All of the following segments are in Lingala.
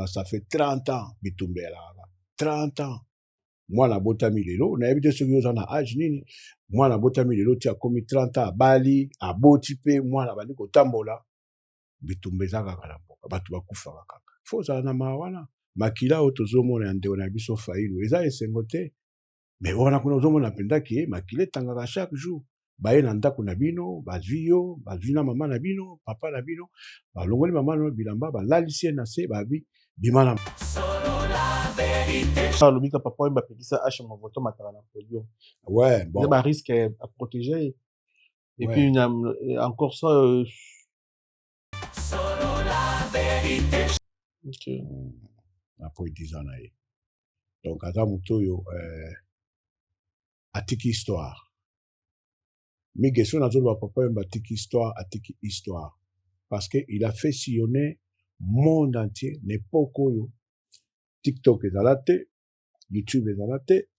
Ça fait 30 ans, Bitumbe là. 30 ans. Moi, na botami lelo, na ebite soki oza na âge nini. Moi, na botami lelo, ti a commis 30 ans à Bali, à Botipe, moi, na bandi kotambola. Bitumbe za kaka na mboka, batu bakufa kaka. Faut za na mawana. Makila otozomo na ndeo na biso failu. Eza esengo te. Mais wana kuna ozomo na pendaki, makile tangaka chaque jour. Baye na ndako na bino, bazwi na mama na bino, papa na bino, balongoli mama na bilamba, balalisi na se, babi, bimana. Le mika papa m'a payé ça H mon voto matala na podium. Ouais, bon. Il y a un risque à protéger. Et ouais. Puis il y a encore ça. Okay. Après 10 ans. Donc, à Zamutoyo, atiki histoire. Mais question na zolo papa m'a atiki histoire. Parce qu'il a fait sillonner monde entier, n'importe quoi. TikTok est à la tête, YouTube est à la tête,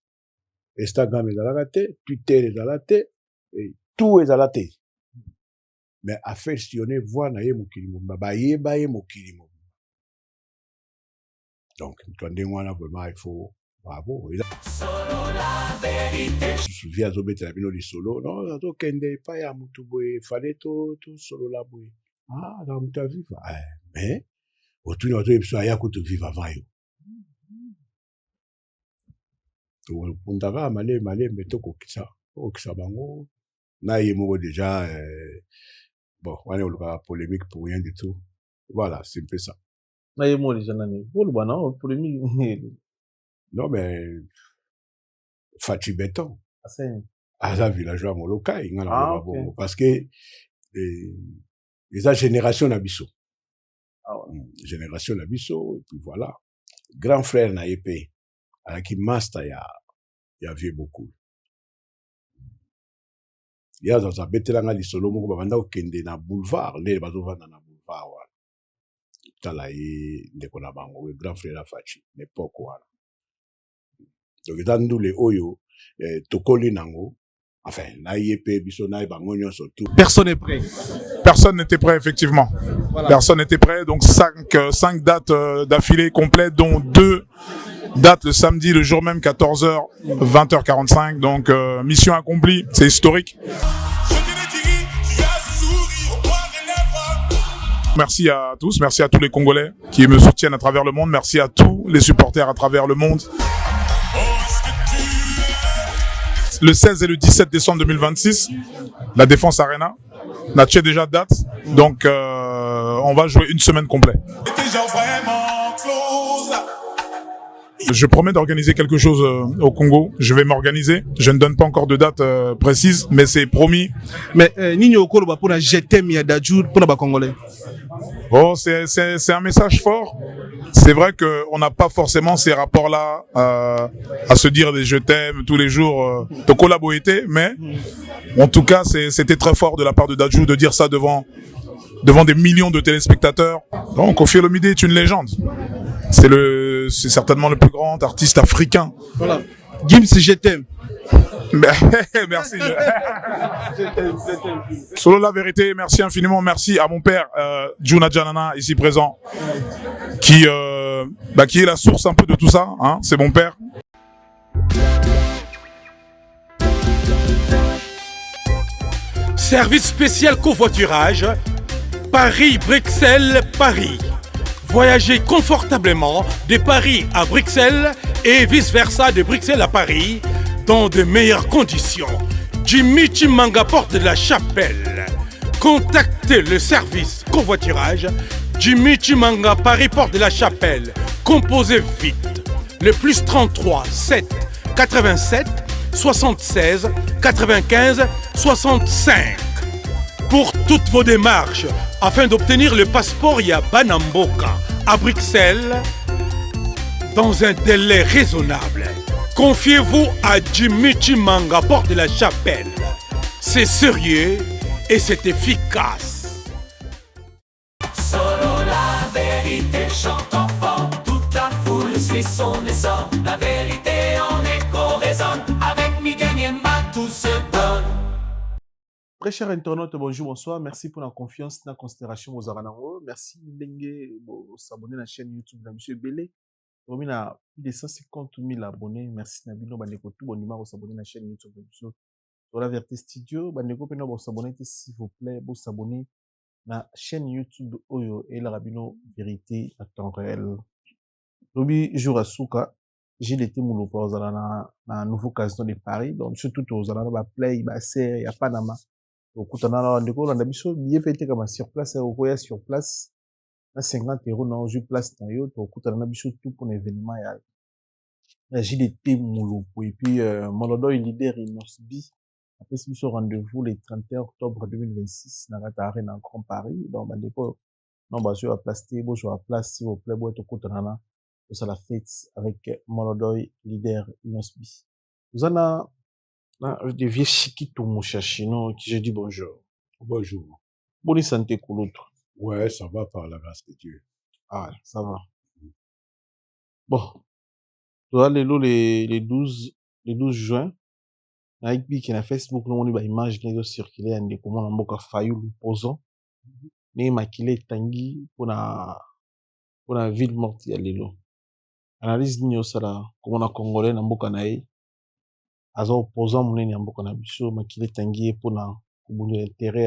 Instagram est à la tête, Twitter est à la tête, et tout est à la tête. Mais à faire sillonner, voir na ye mokilimo, baye mokilimo. Donc, vraiment, il faut, bravo. Je me souviens, la bino li solo, non, to kende, pas ya mutuboe, fallait to solo la boue. Ah, dans mutu à vivre. Mais, autour de notre épisode, il y a que tu vives avant yo. Pundara, malé, mais to kokisa bango. Na yemo déjà, bon, on est au polémique pour rien du tout. Voilà, c'est un peu ça. Na yemo déjà, non, polémique. Non, mais, Fati Béton. À la villageois Moloka, il y a parce que, les génération Nabiso. Génération Nabiso, et puis voilà. Grand frère na épée, à qui master y a vu beaucoup. Il y a dans un bételanga li solo moko banda okende na boulevard, les bazova na boulevard wala. Talaye ndeko na bango, grand frère la Fati, n'époque wala. Donc dans nous les oyo tokoli nango. Enfin, personne n'est prêt. Personne n'était prêt, effectivement. Voilà. Personne n'était prêt. Donc, 5 dates d'affilée complètes, dont 2 dates le samedi, le jour même, 14h, 20h45. Donc, mission accomplie. C'est historique. Merci à tous. Merci à tous les Congolais qui me soutiennent à travers le monde. Merci à tous les supporters à travers le monde. Le 16 et le 17 décembre 2026, la Défense Arena. On a déjà date, donc on va jouer une semaine complète. Je promets d'organiser quelque chose au Congo. Je vais m'organiser. Je ne donne pas encore de date précise, mais c'est promis. Mais Nino Okolo pour la GT Miadadjour pour la Congolais. Oh, c'est un message fort. C'est vrai qu'on n'a pas forcément ces rapports-là à se dire des je t'aime tous les jours de collaborer, mais en tout cas, c'était très fort de la part de Dadju de dire ça devant des millions de téléspectateurs. Donc, Koffi Olomide est une légende. C'est certainement le plus grand artiste africain. Voilà. Gims, je t'aime. Merci. Solo la vérité, merci infiniment. Merci à mon père, Juna Janana, ici présent, qui est la source un peu de tout ça. Hein, c'est mon père. Service spécial covoiturage, Paris-Bruxelles-Paris. Voyagez confortablement de Paris à Bruxelles et vice-versa de Bruxelles à Paris dans de meilleures conditions. Jimmy Chimanga, porte de la Chapelle. Contactez le service covoiturage Jimmy Chimanga, Paris, porte de la Chapelle. Composez vite. Le plus 33 7 87 76 95 65. Pour toutes vos démarches, afin d'obtenir le passeport Yabanamboka à Bruxelles, dans un délai raisonnable, confiez-vous à Jimmy Chimanga, porte de la Chapelle. C'est sérieux et c'est efficace. Solo la vérité chante enfant, toute la foule suit son essor. La vérité en écho résonne, avec Miguel Niemba tout se donne. Très cher internaute, bonjour, bonsoir. Merci pour la confiance, la considération aux Aranango. Merci de vous abonner à la chaîne YouTube de M. Belé. On a plus de 150 000 abonnés. Merci Nabino Bandeko tout bon numéro s'abonner à la chaîne YouTube de M. Sur la Vérité Studio. Bandeko Pena vous s'abonner s'il vous plaît, vous s'abonner à la chaîne YouTube Oyo et la Rabino Vérité à temps réel. Lobi jour à Souka, j'ai l'été moulo pour na nouveau casino de Paris. Donc surtout aux Alana ba play, ba serre, ya Panama. Okutana na ndeko na biso billet fait comme sur place okoya sur place na 50 € na ju place na yo to okutana na biso tout pour l'événement ya JDT Mouloupo et puis Molodo leader Inosbi après biso rendez-vous le 31 octobre 2026 na Rata Arena en Grand Paris donc bandeko non ba sur place te bo sur place s'il vous plaît bo to okutana na ça la fête avec Molodo leader Inosbi vous en a de vieux Chiquito Mouchachino qui je dis bonjour. Bonjour. Bonne santé pour l'autre. Ouais, ça va par la grâce de Dieu. Ah, ça va. Bon. Tu vois, les 12 juin, avec qui na Facebook, nous on a une image qui est circulée, on dit comment on a failli l'opposant. Né maquillé tangi pour la ville morte ya lelo. Analyse ni osala, comment on a congolais na mboka na ye. Azo opposant monene ya mboka na biso makile tangi mpona kobunda intérêt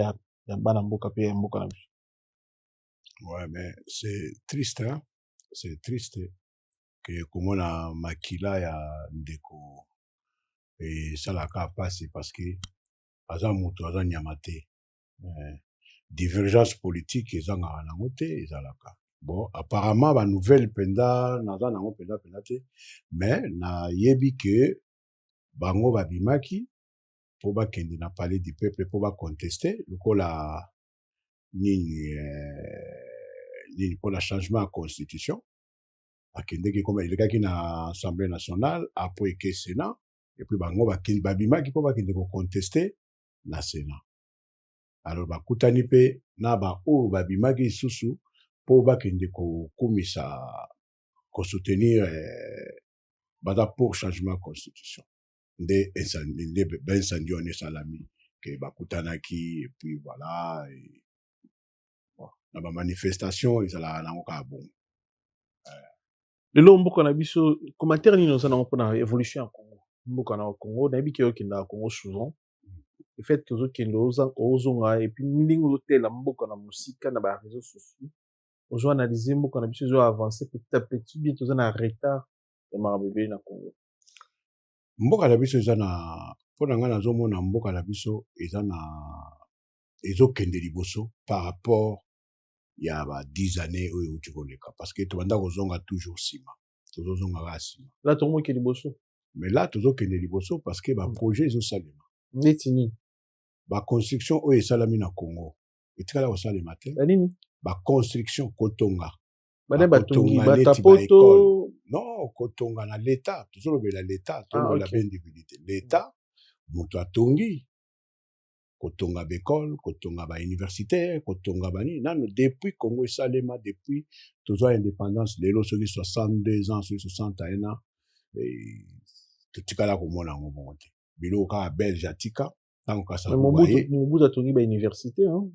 ya bana mboka pe ya mboka na biso. Ouais, mais c'est triste, hein. C'est triste que komona makila ya ndeko et ça la ka passe parce que aza mutu aza nyama te. Divergence politique ezanga nango te ezalaka. Bon, apparemment ba nouvelle penda naza nango penda te, mais na yebi que bango babimaki po bakende na palais du peuple po bacontester lokola nini pour le changement de constitution akendeki comme elekaki na assemblée nationale après que sénat et puis bango bakende babimaki po bakende ko contester na sénat alors bakutani pe na ba o babimaki susu po bakende ko kumisa ko soutenir bada pour changement de constitution de incendie on est salami que bakutanaki et puis voilà et bon na ba manifestation ezala nango ka bon Lelo mboka na biso commentaire ni nous na mpona évolution ya Congo mboka na Congo na biki yo kinda Congo souvent le fait que ozo kendo ozonga et puis ndingo hôtel mboka na musika na ba réseaux sociaux ozo analyser mboka na biso zo avancer petit à petit bien toza na retard ya mabebe na Congo. Mboka na biso eza na mpona nga nazomona mboka na biso eza na ezokende liboso par rapport ya ba 10 années oyo euti koleka parce que tobanda kozonga toujours nsima tozozongaka nsima Là tomoki liboso mais là tozokende liboso parce que baprojet ezosalema neti nini baconstruction oyo esalami na Congo etikala kosalema te banini baconstruction kotonga bana batongi batapoto non kotonga na l'état tozolobela l'état tozoloba ok. ba individualité l'état moto atongi kotonga bécole kotonga ba universitaire kotonga bani nano depuis Congo esalema depuis tozwa indépendance lelo soki 62 ans soki 61 ans totikala komona yango bongo te biloko kaka belge atika ntango kasa mobutu atongi ba université yango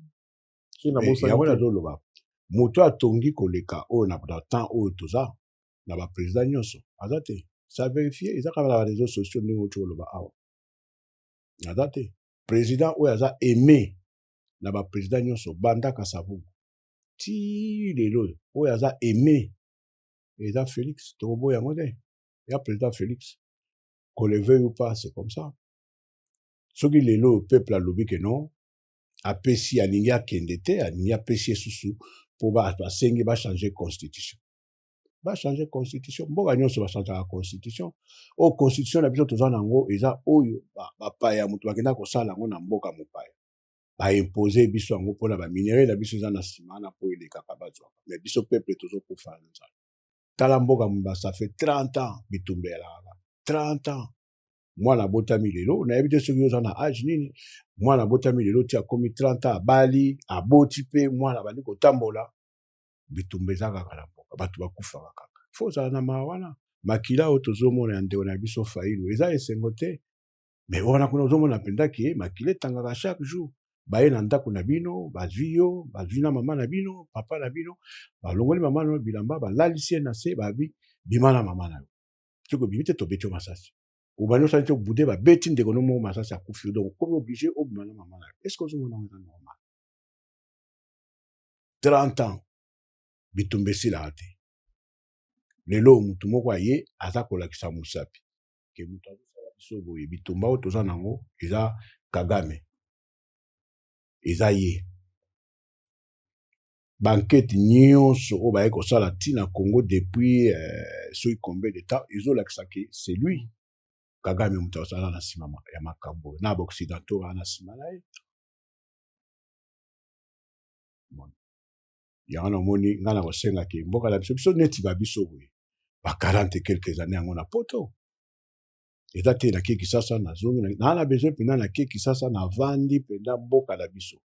nazoloba moto atongi koleka oyo na temps oyo toza na baprésident nyonso aza te sa vérifie eza kaka na baréseaux sociaux ndenge oti koloba awa aza te président oyo aza aimé na baprésident nyonso bandaka savubu ti lelo oyo aza aimé eza Félix tokoboya yango te ya président Félix qu'on le veuille ou pas c'est comme ça soki lelo peuple alobi ke non apesi alingi akende te alingi apesi esusu po basengi bachanger constitution mboka nyonso bachangeaka constitution oyo constitution na biso toza nango eza oyo bapaya moto bakenda kosala yango na mboka mopaya baimpose biso yango mpona baminere na biso eza na nsima na po elekaka bazwaka mais biso peuple tozokufa na nzala tala mboka ça fait 30 ans bitumba elakaka 30 ans mwana abotami lelo nayebi te soki oza na age nini mwana abotami lelo ti akomi 30 ans abali aboti mpe mwana bandi kotambola bitumba eza kaka na mboka bato bakufaka kaka fo ozala na mawa wana makila oyo tozomona ya ndeko na biso failo eza esengo te mais wana kuna ozomona mpendaki makila etangaka chaque jour baye na ndako na bino, bazwi yo, bazwi na mama na bino, papa na bino, balongoli mama na bilamba, balalisi ye na se, babi, bima na mama na yo. Toko bimi te tobeti yo masasi. Ubani osali te obude babeti ndeko no mo masasi akufi. Donc, comme obligé, obima na mama na yo. Est-ce que ozomona ngo normal? 30 ans, bitumba esila te. Lelo mutu moko aye, aza kolakisa musapi. Ke mutu azosala biso boye, bitumba oyo toza nango, eza Kagame. Eza ye. Banquette nyonso oyo baye kosala tina Congo depuis soki combien de temps, ezolakisa ke c'est lui. Kagame mutu azosala na nsima ya makambo. Na ba-occidentaux wana na nsima na ye. Yango namoni nga na kosenga ke mboka na biso neti ba biso boye. Ba 40 et quelques années yango na poto. Eza te na ke Kisasa na zongi na besoin pena na ke Kisasa na vandi penda mboka na biso.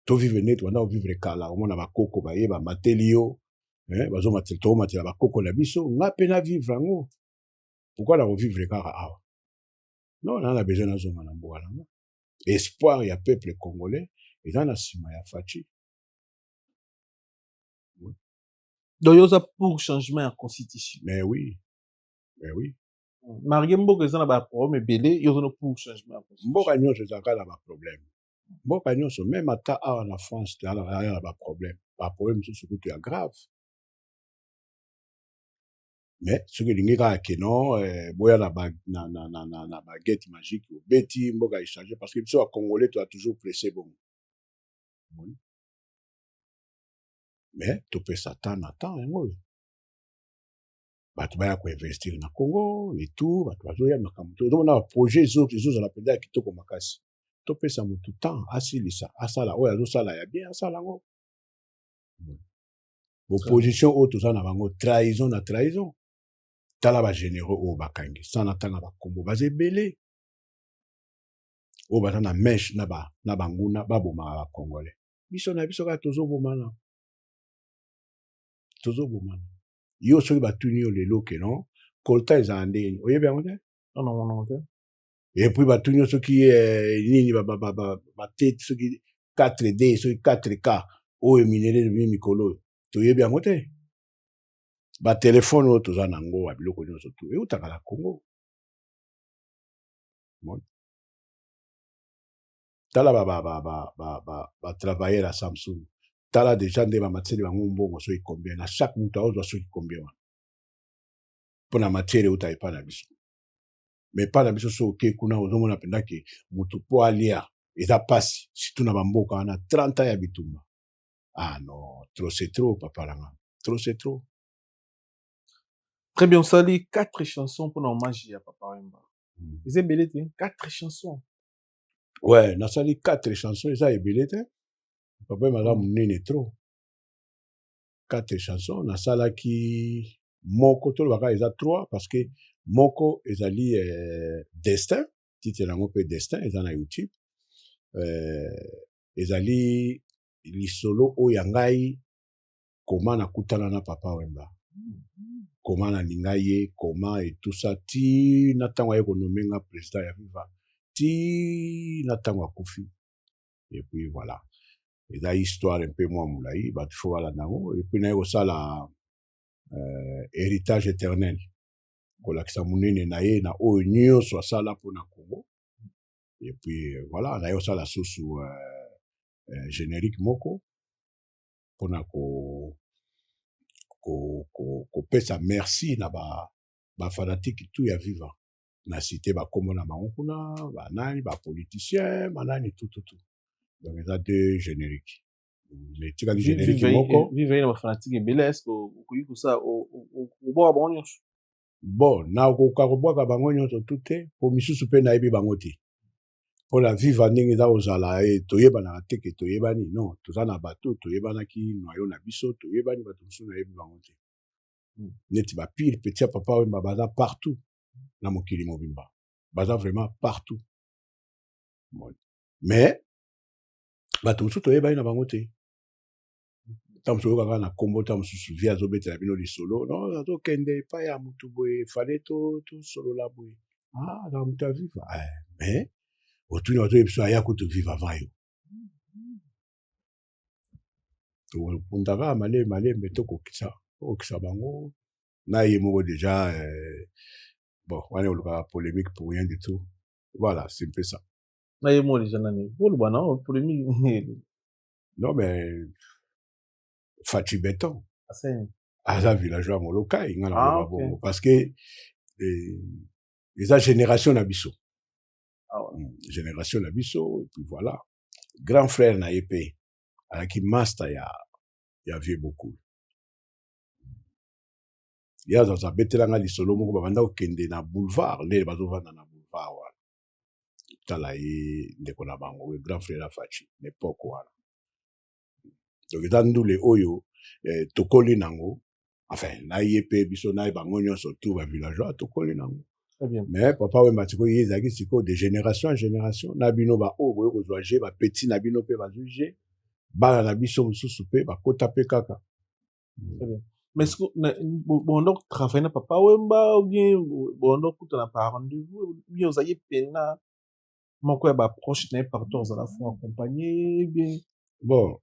To vivre net wana vivre kala omona bakoko baye ba matelio bazo matelo matela bakoko na biso nga pena vivre ngo. Pourquoi la revivre kaka awa? Non, on a besoin na zonga na mboka na. Espoir ya peuple congolais eza na sima ya Fachi. Donc, il y a pour changement de constitution. Mais oui. Mais oui. Marié Mboka, il y a un problème, mais il y a pour changement de constitution. Mboka nyonso ezalaka na ba problème. Mboka nyonso même ata awa na France il y a ba problème. Ba problème mosusu kutu ya grave. Mais soki elingi kaka ke non boya na baguette magique obeti mboka échanger parce que biso ba Congolais tu as toujours pressé bon. Mais topesa temps na temps yango. Bato baya ko investir na Congo et tout, bato bazoya makambo. Tozomona projet ezozala penda ya kitoko makasi. Topesa mutu temps asilisa asala oyo azosala ya bien asala ngo. Opposition oyo toza na bango trahison na trahison. Tala ba généraux oyo bakangi sana tanga bakombo bazebele. Oyo baza na mèche na banguna babomaka ba Congolais. Biso na biso kaka tozobomana. Tozobomana. Yo soki batuni yo lelo ke non kolta ezala ndeni oyebi yango te? Non te. Et puis batuni yo soki nini batete soki 4D soki 4K oyo eminele bimi mikolo toyebi yango te? Batelefone oyo toza nango ya biloko nyonso tu eutaka na Congo. Tala travailler à Samsung. Tala déjà nde ba matière bango mbongo soki combien na chaque mutu azwa soki combien wana. Pona matière uta epa na biso. Mais pas na biso soki kuna ozomona penda ke mutu po alia eza pasi surtout na bamboka wana 30 ans ya bitumba. Ah non, trop c'est trop papa langa. Trop c'est trop. Très bien, on sali 4 chansons pour hommage à Papa Wemba. Ils ont belé 4 chansons. Ouais, na sali 4 chansons, ils ont belé Papa Wemba munene trop. 4 chansons, na sala ki moko to baka eza 3 parce que moko ezali Destin, titre nango pe Destin eza na YouTube. Ezali lisolo o yangai comment nakutana na Papa Wemba. Comment nalinga ye, comment et tout ça ti na tango ya konomenga président ya Viva. Ti na tango akufi. Et puis voilà. Et la histoire un peu moins moulaï, bah il faut voilà nango. Et puis na yo ça la héritage éternel. Kolakisa munene na ye na o nyonso asala pona Congo. Et puis voilà, na yo ça la source générique moko pona ko pesa merci na ba fanatique tout ya Viva. Na cité ba kombo na bango kuna, ba nani ba politicien, manani tout. Donc il y a 2 génériques. Mais tu as générique moko. Viva na ba fanatique belès ko kuyiku ça o boa bonyo. Bon, na ko ka ko boa ka bango nyonso tout po misusu pe na yebi bango te. Po la Viva ndenge za ozala toyebana te ke toyebani non, toza na bato toyebana ki noyo na biso toyebani bato misusu na yebi bango te. Neti ba pire petit Papa Wemba baza partout na mokili mobimba. Baza vraiment partout. Mais bato misusu toyebani na bango te. Tamso kaka na kombo tamsusu via zobetela bino lisolo non azokende pa ya mutu boye fale to solo la boye. Ah na mutu Viva. Mais Otuni watu ebiso aya kutu vivre avant yo. To puntaka male metoko kisa bango. Na yemo déjà bon, on est au polémique pour rien du tout. Voilà, c'est un peu ça. Na yemo déjà nani. Pour bana polémique. Non mais Fachi Béton. Assez. Aza villageois moloka ingana Ah, bon ok. parce que les génération nabiso. Ah ouais. Génération nabiso et puis voilà. Grand frère na épée avec master ya vieux beaucoup. Ya za betelanga lisolo moko banda okende na boulevard les bazovanda na boulevard wa. Tala ye ndeko na bango grand frère la Fachi l'époque wana. Donc dans nous les oyo tokoli nango enfin na yepe biso na bango nyonso tout ba villageois tokoli nango. Très bien. Mais papa we matiko yezaki siko de génération en génération na bino ba o boyo kozwa je ba petit na bino pe ba juger bala na biso mususu pe ba kota pe kaka. Très bien. Mais est-ce que bon donc travailler na papa wemba ou bien bon donc tout na par rendez-vous ou bien vous ayez pena mon quoi ba proche n'est partout à la fois accompagné bien. Bon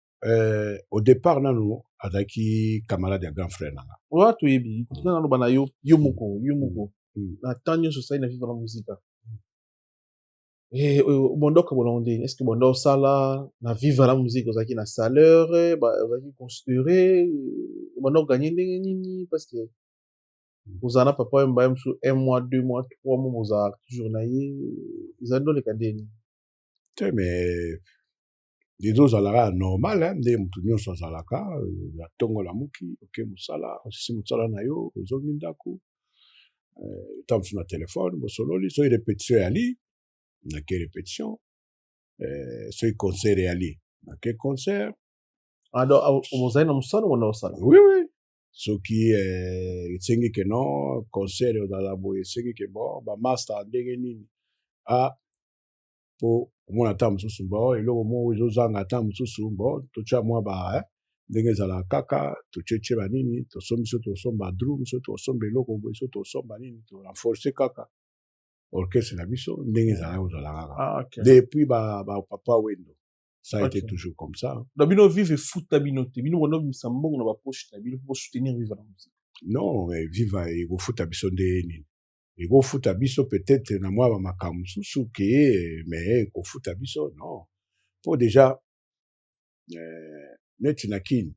au départ nanu adaki camarade ya grand frère nanga. Ouais to yebi na no bana yo moko na tanyo so ça na vivre la musique. Et bon donc bolonde est-ce que bon donc ça là na vivre la musique aux aki na salaire ba aux aki considérer bon donc gagner nini parce que vous en a papa mba sur 1 mois 2 mois 3 mois vous a toujours naïe ils ont donné cadeni. Mais les deux alara normal hein de mutu nyonso azalaka ya tongo la muki ok musala si musala na yo ozongi ndako tam sur na téléphone bosololi so répétition ali na ke répétition so concert ali na ke concert Ah donc vous avez un son ou non ça? oui ce qui tsengi que non concert dans boye tsengi que bon ba master ndenge nini ah po mona tam susu bo eloko mo ezozanga tam susu bo tocha mwa ba ndenge zala kaka tocheche ba nini tosombi so tosomba drum so tosomba eloko boye so tosomba nini to renforcer kaka orchestre na biso ndenge zala ozala kaka. Ah ok. Depuis ba papa wendo ça a Ok. été toujours comme ça. Donc bino vive foot bino te bino wono msambongo na ba poche na bino pour soutenir vivre la musique. Non mais viva ego futa biso nde nini ego futa biso peut-être na mwa ba makamu susu ke mais ko futa biso non pour déjà neti na kin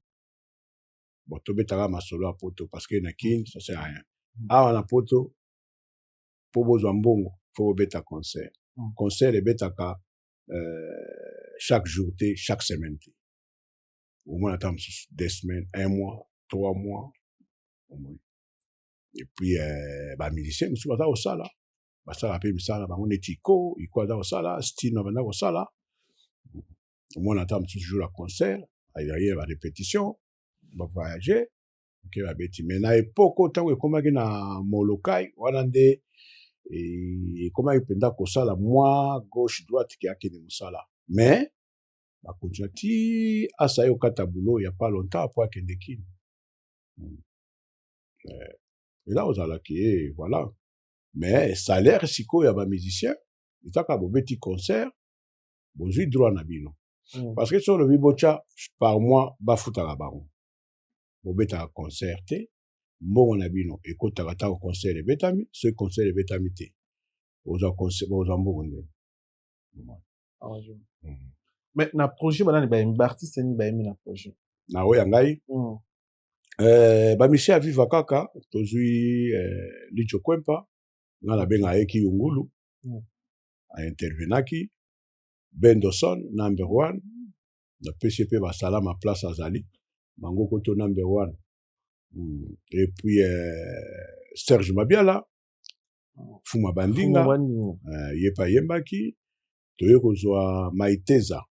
bon tobetaka masolo ya poto parce que na kin ça sert à rien awa na poto po bozwa mbongo fo bobeta concert concert ebetaka chaque jour te chaque semaine te au moins ata mosusu 2 semaines 1 mois 3 mois au moins et puis bamusicien mosusu baza kosala basala mpe misala bango neti iko aza kosala style na banda kosala omona ata mosusu jour ya concert aye barépétition bavoyage oke babeti mais na epoke ntango ekomaki na molokai wana nde ekomaki mpenza kosala mwa gauche droite ke akende mosala mais bakontina ti asa ye okata bulo ya pas longtemps po akende kini eza ozalaki voilà mais salaire sikoyo ya bamusicien etaka bobeti concert bozwi droit na bino parce que so olobi botya par mois bafutaka bango bobetaka concert te mbongo na bino ekotaka ntango concert ebetami soki concert ebetami te ozwa mbongo nde. Mais na projet banani ba artiste ni ba emi na projet na oyo ya ngai bamisien aviva kaka tozwi licho kwempa nga nabenga ayeki yungulu aintervenaki bendoson number 1 napesi mpe basala ma place azali bango koto number 1 et puis Serge Mabiala Fuma Bandinga ye pa yembaki toye kozwa Maiteza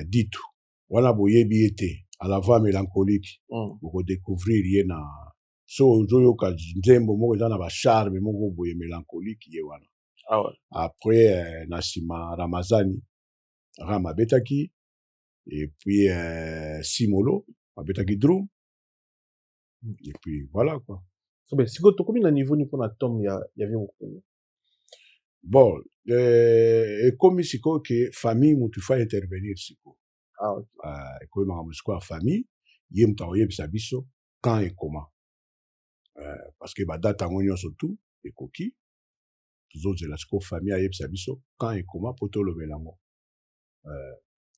ditu wana boyebi ete à la voix mélancolique pour découvrir ye na so ozoyoka nzembo moko eza na bacharme moko boye mélancolique ye wana après nasima Ramazani Rama abetaki et puis Simolo abetaki drum et puis voilà quoi. Ben siko tokomi na niveau ni pona tom ya vieux mokolo Bon, ekomi sikoyo ke famille mutu fa intervenir sikoyo. Ah, ok. Ekomi makambo sikoyo ya famille, ye mutu akoyebisa biso quand et comment. Parce que badate yango nyonso tu ekoki tozozela sikoyo famille ayebisa biso quand et comment po tolobela yango.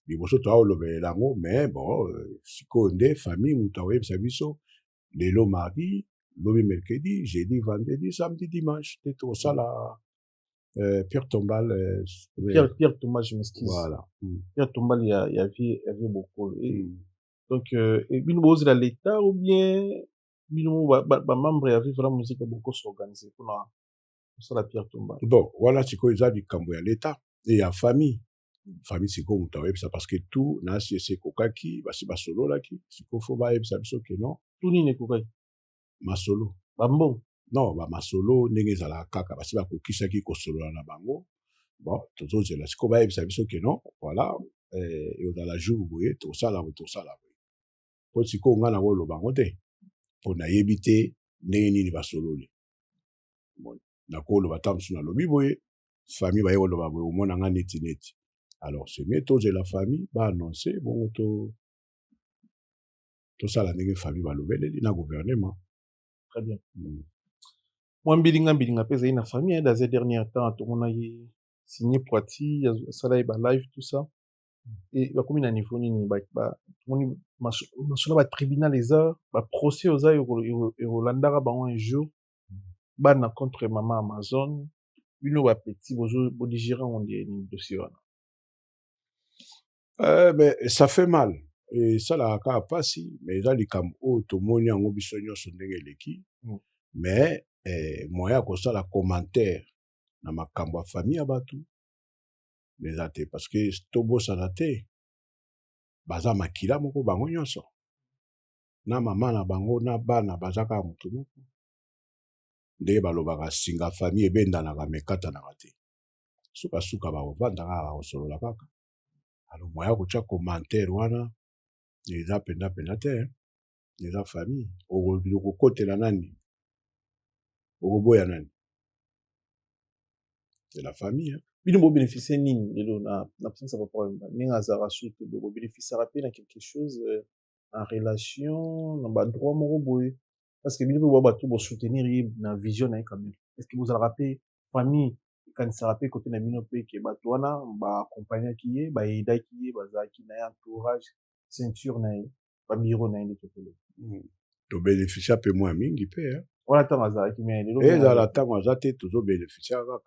Liboso toaolobelela yango, mais bon, sikoyo nde famille mutu akoyebisa biso lelo mardi, lobi mercredi, jeudi, vendredi, samedi, dimanche, te tokosala Pierre Tombal. Pierre Thomas, je m'excuse. Voilà. Pierre Tombal, il y avait beaucoup. Et, donc, bino bozi la l'État ou bien bino ba membre ya vivre la musique a beaucoup s'organiser pour la Pierre Tombal. Bon, voilà sikoyo eza likambo ya l'État et ya famille. Famille sikoyo mutu akoyebisa parce que tout na siese ekokaki basi basololaki sikoyo fo bayebisa biso ke non. Tout nini ekokaki? Masolo. Bambongo. Non, masolo ndenge ezalaka kaka basi bakokisaki kosolola na bango. Bon, tozozela sikoyo bayebisa biso ke non, voilà, ekozala jour boye tosala boye. Po sikoyo nga nango oloba ngo te mpo nayebi te ndenge nini basololi. Bon, nakoloba ta mosusu nalobi boye famille baye koloba boye omona nga neti. Alors c'est mieux tozela famille baannonce bongo tosala ndenge famille balobeleli na gouvernement. Très bien. Moi mbilinga mpe ezali na famille dans ces derniers temps tomona ye signé Poiti sala ba live tout ça et bakomi na niveau nini ba tomoni masolo ba tribunal eza ba procès oza erolandaka bango un jour bana contre maman Amazon bino ba petit bozo bodigérer on dit ni dossier wana. Mais ça fait mal. Et ça la ka pasi mais eza likambo oyo tomoni yango biso nyonso ndenge eleki. Mais moya kosala commentaire na makambo ya famille ya bato eza te parce que tobosana te baza makila moko bango nyonso na mama na bango na bana baza kaka motu moko ndenge balobaka singa famille ebendanaka mekatanaka te sukasuka bakovanda kaka bakosolola kaka. Alors moya kotya commentaire wana eza mpenza te eza famille okokotela nani okoboya nani. C'est la famille. Bino bo bénéficier nini lelo na absence ya papa wemba ndenge azalaka soute bo bénéficiera pe na quelque chose en relation na ba droit moko boye parce que bino bo bato bo soutenir ye na vision na ye quand même. Est-ce que vous allez rappeler famille ekanisaka pe côté na bino pe ke bato wana ba accompagnaki ye ba aidaki ye bazalaki na ye entourage ceinture na ye ba biro na ye nde tokolo. To bénéficier pe moins mingi pe wana ntango azalaki me lelo ezala ntango aza te tozobénéficia kaka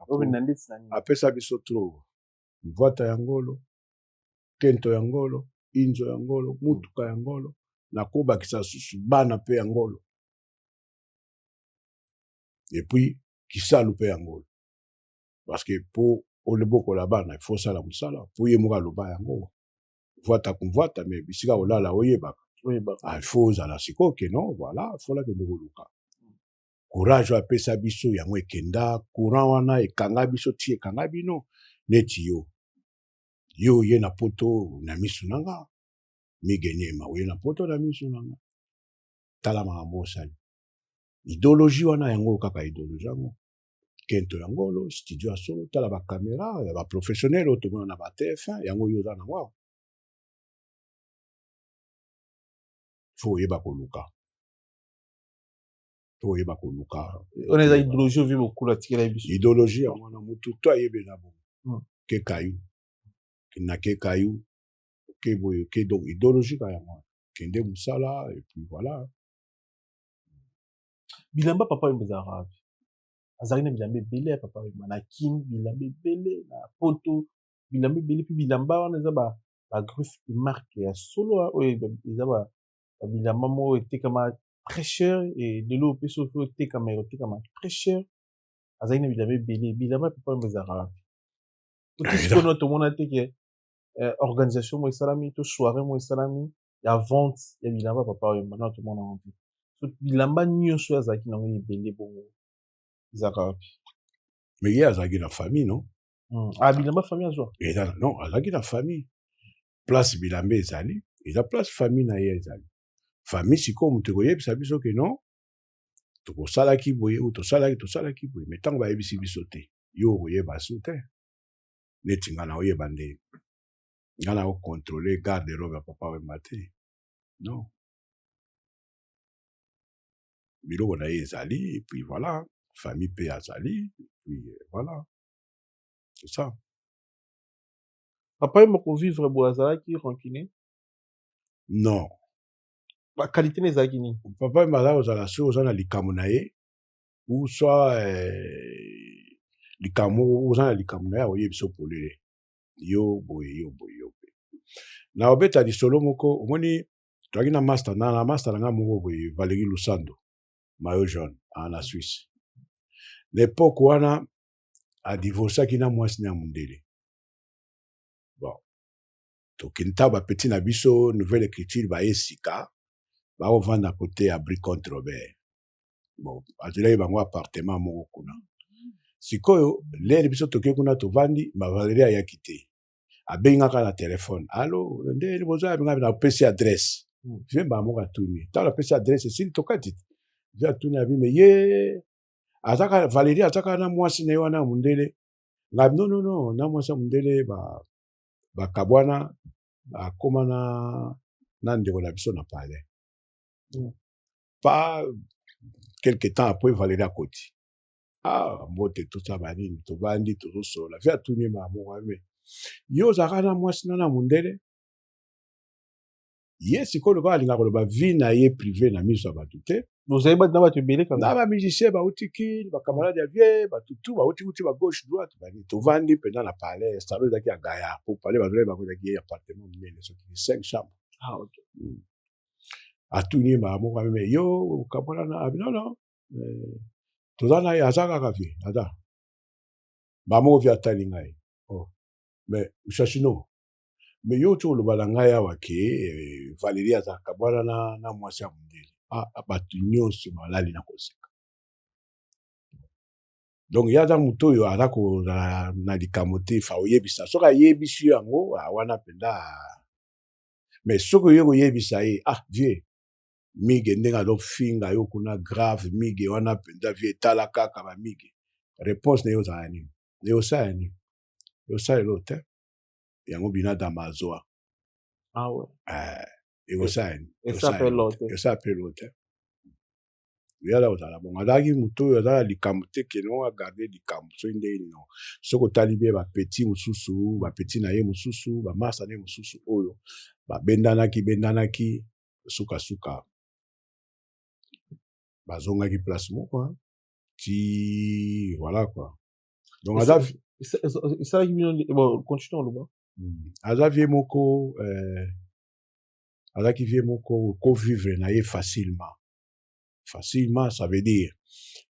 apesa biso tro mvwata ya ngolo kento ya ngolo inzo ya ngolo mutuka ya ngolo nakobakisa susu bana mpe ya ngolo epuis kisalu mpe ya ngolo parce que po olebokola bana ifo osala mosala po ye moko aloba yango mvwata kumvwata me bisika kolala oyebaka ifo ozala sikoyo ke non voilà folakende koluka courage apesa biso yango ekenda courant wana ekanga biso ti ekanga bino neti yo ye na poto na misu nanga migenyema oye na poto na misu nanga tala makambo osali idéologie wana yango kaka idéologie yango kento yangolo studio ya solo tala bakamera ya baprofessionnel oyo tomona na ba TF1 yango yo oza nango fo oyeba koluka oyeba koluka on eza idéologie ovi bokulu atikela ye biso idéologie yango na motu to ayebela bongo ke kayu na ke kayu ke boye ke donc idéologie ka yango kende mosala et puis voilà bilamba papa oyo ezalaka wapi azalaki na bilamba ebele ya papa oyo na kini bilamba ebele na poto bilamba ebele mpe bilamba wana eza bagriffe de marque ya solo oyo eza babilamba moko etekama très cher et lelo mpe soki otekama ekotekama très cher azalaki na bilamba ebele bilamba papa oyo ezalaka wapi otisikono tomona te ke organisation mo esalami to soirée mo esalami ya vente ya bilamba papa oyo maintenant tomona yango te so bilamba nyonso oyo azalaki nango ebele bongo ezalaka wapi mais ye azalaki na famille non bilamba famille azwa non azalaki na famille place bilamba ezali eza place famille na ye ezali famille sikoyo moto ekoyebisa biso ke non tokosalaki boye ou tosalaki boye mais ntango bayebisi biso te yo oyeba su te neti nga na oyeba nde nga na ocontrôler garde robe ya papa Wemba te non biloko na ye ezali et puis voilà famille pe azali et puis voilà c'est ça Papa Wemba vivre azalaki rancunier non qualité ezalaki nini papa Wemba aza kozala soki oza na likambo na ye ou soit likambo oza na likambo na ye akoyebi biso polele yo boye na obeta lisolo moko omoni toaki na master na nga moko boye Valérie Lusando maillot jaune na Suisse l'époque wana adivorceaki na mwasi na mundele bon tokenta bapeti na biso nouvelle écriture baye sika baovanda kote ya Bricont Robert bon azelaki bango appartement moko kuna sikoyo lere biso toke kuna tovandi Valérie ayaki te abengaka na telefone allo nde boza benga na pesi adresse Wemba moko atuni tala pesi adresse esili tokati via tuni abime ye azaka Valérie azaka na mwasi na ye wana mundele nga non na mwasi mundele bakabwana akoma na ndeko na biso na palais pas quelque temps après Valérie akoti mbote tosa banini tovandi tozosola via tuni moko ame yo ozalaka na mwasi na mundele ye sikoyo lokola alingaka koloba vie na ye privé na miso ya bato te bozali na bato ebele kaka na bamusicien bauti kini bakamarade ya vie batutu bauti ba gauche droite bani tovandi mpenza na palais salon ezalaki ya gaya po palais bazolai bakozaki ye appartement monene soki 5 chambre atuni moko ameme yo okabwana na non toza na ye aza kaka vie aza bamoko vi atali ngai mais Chachino mais yo ti oloba na ngai awa ke Valérie azalaka bwana na mwasi ya mondele bato nyonso balali na koseka donc ye aza moto oyo aza kozala na likambo te fa oyebisa soki ayebisi yango wana mpenza mais soki oye koyebisa ye vie mige ndenge azofinga yo kuna grave mige wana mpenza vie etala kaka bamige réponse na ye ozala nini ye osala nini yosalelo te yango binadamu azoa ekosala esapelo te yala ozala bongo azalaki moto oyo azala likambo te keno agarde likambo soki ndenge nino soki otali bie bapeti mosusu bapeti na ye mosusu bamasa na ye mosusu oyo babendanaki sukasuka bazongaki place moko ti voilà quoi donc esalaki bino continue oloba aza vie moko azalaki vie moko kovivre na ye facilement ça veut dire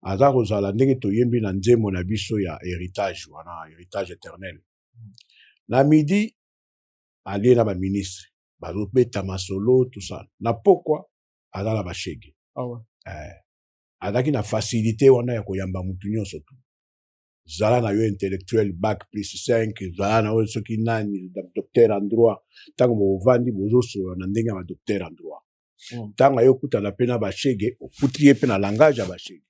aza kozala ndenge toyembi na nzembo na biso ya héritage wana héritage éternel na midi alie na baministre bazobeta masolo tout ça na pokwa aza na bashege azalaki na facilité wana ya koyamba mutu nyonso tu zala na yo intellectuel bac plus 5 zala na yo soki nani docteur en droit ntango bovandi bozosola na ndenge ya badocteur en droit ntango yo okutana mpe na bashege okuti ye mpe na langage ya bashege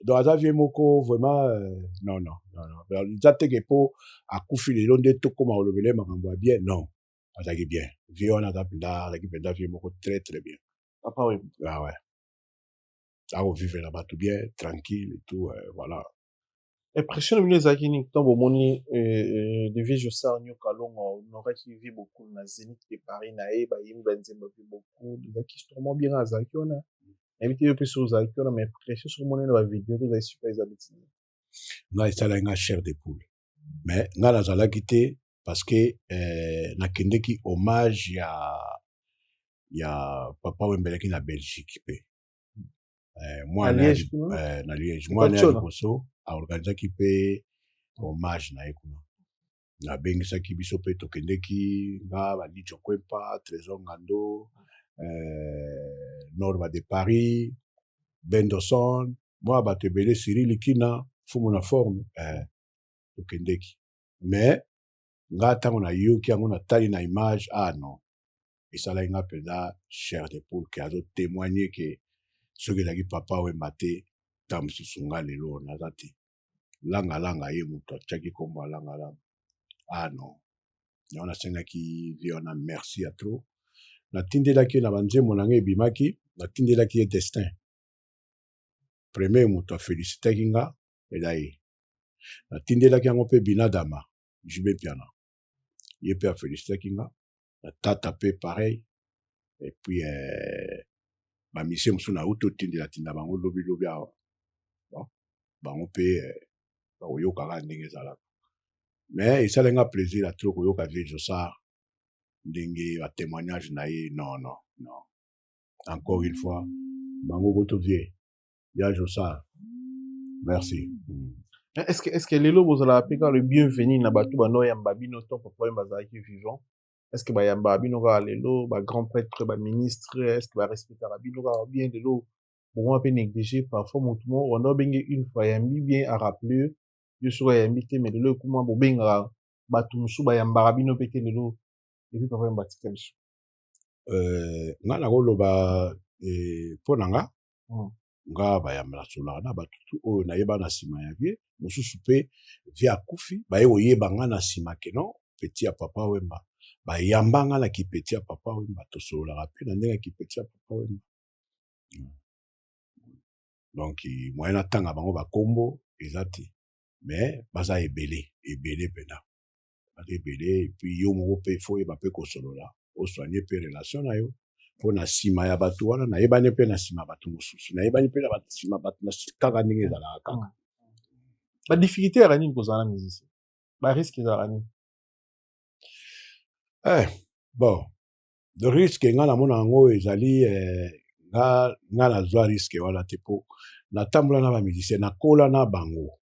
donc aza vie moko vraiment non eza teke mpo akufi lelo nde tokóma kolobela makambo ya bien non azalaki bien vie wana azalaki mpenza vie moko très très bien ouais akovivre na bato bien tranquille et tout voilà impression na bino ezalaki nini ntango bomoni de vie Jossard Nyoka Longo onoraki vi beaucoup na Zénith de Paris na ye bayimbi banzembo vi beaucoup ezalaki sûrement bien azalaki wana nayebi te yo mpe so ozalaki wana mais impression sur monene bavideo tozali super ezalaki ngai esalaki nga chair de poule mais ngai nazalaki te parce que nakendeki hommage ya papa wembelaki na Belgique mpe na Liège mwana ya liboso aorganizaki mpe hommage na ye kuna nabengisaki biso mpe tokendeki nga balijo kwempa trésor ngando norma de Paris bendoson mwa bato ebele Cyril Likina fumu na forme tokendeki mais nga ntango nayoki yango natali na image non esalaki nga mpenza chair de poule ke azotémoigne ke soki ezalaki papa Wemba te ntango mosusu nga lelo naza te langa ye moto atiaki kombo ya langa. Ah non. Et on a sengaki vie on a merci à trop. Na tindelaki na banzembo na ngai ebimaki, na tindelaki ye destin. Premier moto a félicitaki nga elai. Na tindelaki yango pe binadama, Jube Piana. Ye pe a félicitaki nga, na tata pe pareil. Et puis ba mission musu na auto tindela tinda bango lobi awa. Bon, bango pe ba oyoka ka ndenge ezalaka. Mais esalenga plaisir à trop koyoka vie Josa ndenge ba témoignage na ye non. Encore une fois, bango goto vie. Ya Josa. Merci. Est-ce que lelo bozala apeka le bienvenu na batu bano yamba bino to papa bazalaki vivant? Est-ce que ba yamba bino ka lelo ba grand prêtre ba ministre est-ce que ba respecter bino ka bien lelo bon un peu négligé parfois mon tout monde on a bengi une fois yambi bien à rappeler yo so yambi te mais lelo kuma bo benga batu musu ba yamba bino pete lelo et puis papa mbatika biso. Nga na koloba pona nga nga bayambala solaka na batutu oyo nayeba na nsima ya vie mosusu mpe vie akufi baye koyeba nga na nsima ke non peti ya papa wemba bayamba nga na kipeti ya papa wemba tosololaka mpe na ndenge ya kipeti ya papa wemba. Donc moyen natanga bango bakombo eza te mais baza ebele mpena baza ebele epuis yo moko mpe fo oyeba mpe kosolola osoigne mpe relation na yo mpo na nsima ya bato wana nayebani mpe na nsima ya bato mosusu nayebani mpe na nsima bato kaka ndenge ezalaka kaka. Badifficulté ya nini kozala na musicien bariske ezalaka nini? Bon le risque nga namona yango ezali nga nazwa riske wana te mpo natambola na bamusicien nakola na bango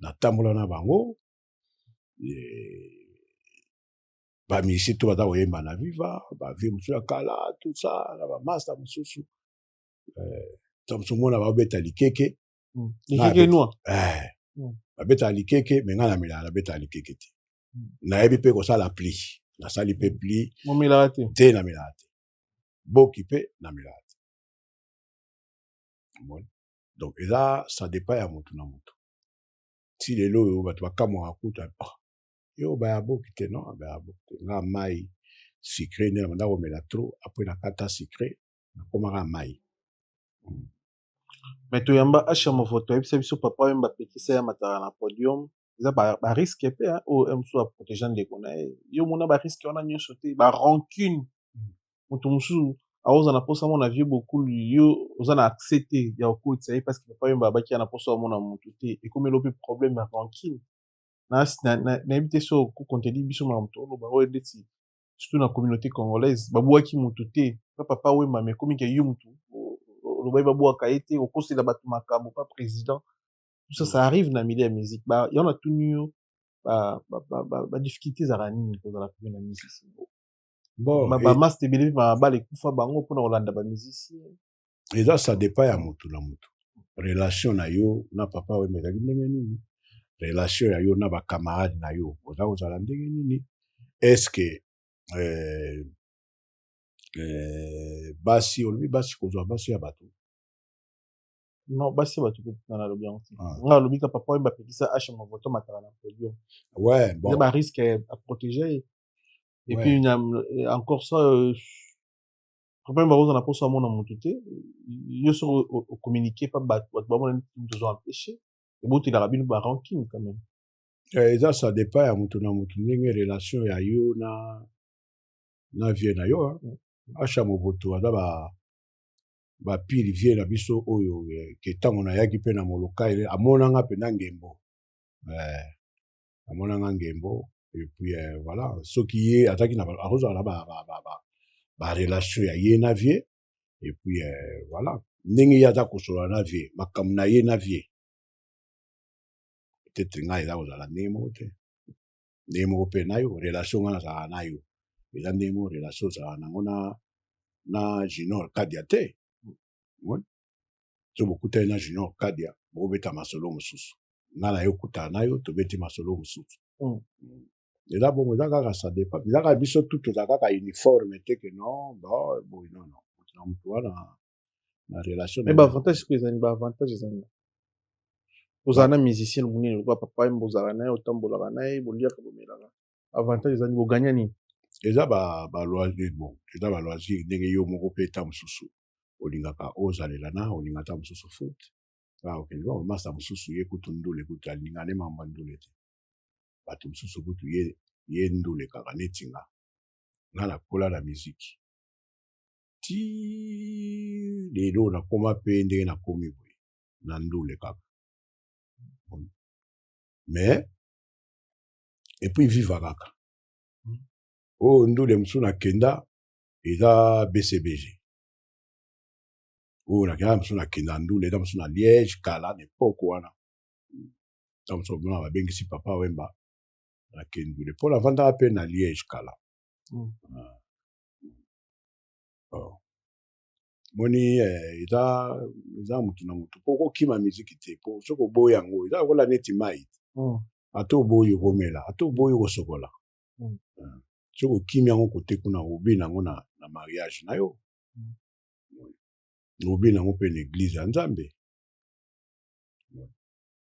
natambola na bango bamusicien to baza koyemba na viva bavie mosusu ya kala tout ça na bamaster mosusu mosusu mona babeta likeke babeta likeke me nga na milala nabeta likeke te nayebi mpe kosala pli nasali mpe pli te na milala te boki mpe na milala te. Donc eza ça dépend ya motu na motu ti lelo oyo bato bakamwaka kuta yo baya boki te non baya boki te nga mai sucré nde na banda komela trop apres nakata sucré nakomaka mai. Mais toyamba achama voto yebisa biso papa oyo bapekisa ya matala na podium eza bariske mpe oyo mosusu aprotége ndeko na ye yo mona bariske wana nyonso te barancune moto mosusu aoza na posa mona vie bokulu yo oza na accès te ya okotisa ye parce que papa oyo babaki na posa mona motu te ekomeli mpe problème ya rancune nayebi te so kokontedi biso na moto oloba oyo ndeti surtout na communauté congolaise babwaki motu te pa papa wemba me ekomi ke yo motu olobai babwaka ye te okosela bato makambo pa président tout ça ça arrive na milieu ya musique ya na tuni yo badifficulté ezalaka nini kozala pene na musicien bamaster ebele mpe mabala ekufa bango mpona kolanda bamusicien eza ça dépend ya motu na motu relation na yo na papa wemba ezalaki ndenge nini relation ya yo na bakamarade na yo oza kozala ndenge nini estce basi olobi basi kozwa basi ya bato non basi ya bato na lobi yango te nga alobi ka papa oyo bapekisa ashe mavoto matala na podium bon barisque à protéger et puis encore ça problème bakoza na poso amona motu te yo soko ocommuniqué pa bato bamona tozo empêché ebotelaka bino barancune quand même eza ça dépend ya motu na motu ndenge relation ya yo na vie na yo asha moboto aza bapili vie na biso oyo ke ntango nayaki mpe na moloka amonanga mpena ngembo amonanga ngembo epuis voilà soki ye azalaki akozala na barelation ya ye na vie epuis voilà ndenge ye aza kosolola na vie makambo na ye na vie peut-être ngai eza kozala ndenge moko te ndenge moko mpe na yo relation ngai nazalaka na yo eza ndenge moko relation ozalaka nango na Junior Kadia te so bokutani na Junior Kadia bokobeta masolo mosusu nga na yo okutana na yo tobeti masolo mosusu eza bongo eza kaka ça dépend eza kaka biso tu toza kaka uniforme te ke non boy non na motu wana na relation mais baavantage ko ezali baavantage ezali Vous avez un musicien, vous avez un papa, vous avez un tambour, vous avez un avantage, vous avez un gagnant. Et ça, loisir, bon, c'est ça, loisir, yo moko pe tam susu. Olingaka ozalelana, olingata mususu foot. Ah, ok, bon, masa mususu ye kutundule kutalingane mambandule. Batu mususu kutu ye ndule kaka netinga. Ngala kola la musique. Ti lelo na koma pe ndenge na komi boye. Na ndule kaka. Mais et puis viva kaka. Oh, ndule msuna kenda eza BCBG. Oh, na kenda msuna kenda ndule eza msuna Liège, Kala, n'importe wana. Tam so bana babengisi papa wemba na kendule. Pour la vendre à peine à Liège, Kala. Moni eza mutu na mutu. Poko kima musique te. Po soko boy yango eza kola neti mai. Ato boy romela, ato boy osokola. Soko kimi yango kote kuna obi nango na mariage na yo. Obi nango pe l'église ya Nzambe.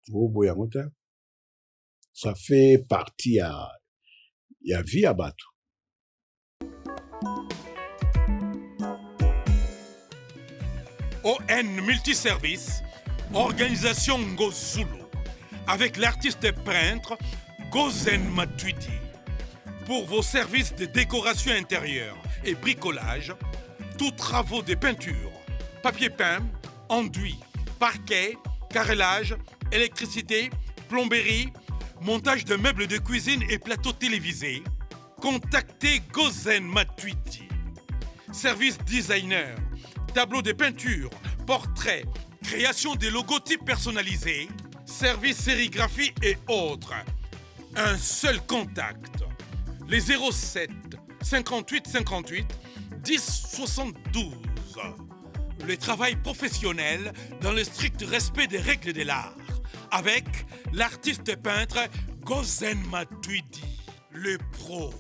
Boy yango te. Ça fait partie ya vie à bateau. ON Multiservice, organisation Ngozulu, avec l'artiste peintre Gozen Matuidi. Pour vos services de décoration intérieure et bricolage, tous travaux de peinture, papier peint, enduit, parquet, carrelage, électricité, plomberie, montage de meubles de cuisine et plateaux télévisés, contactez Gozen Matuidi. Service designer, tableau de peinture, portrait, création de logotypes personnalisés, service sérigraphie et autres. Un seul contact. Les 07 58 58 10 72. Le travail professionnel dans le strict respect des règles de l'art. Avec l'artiste peintre Gozen Matuidi, le pro.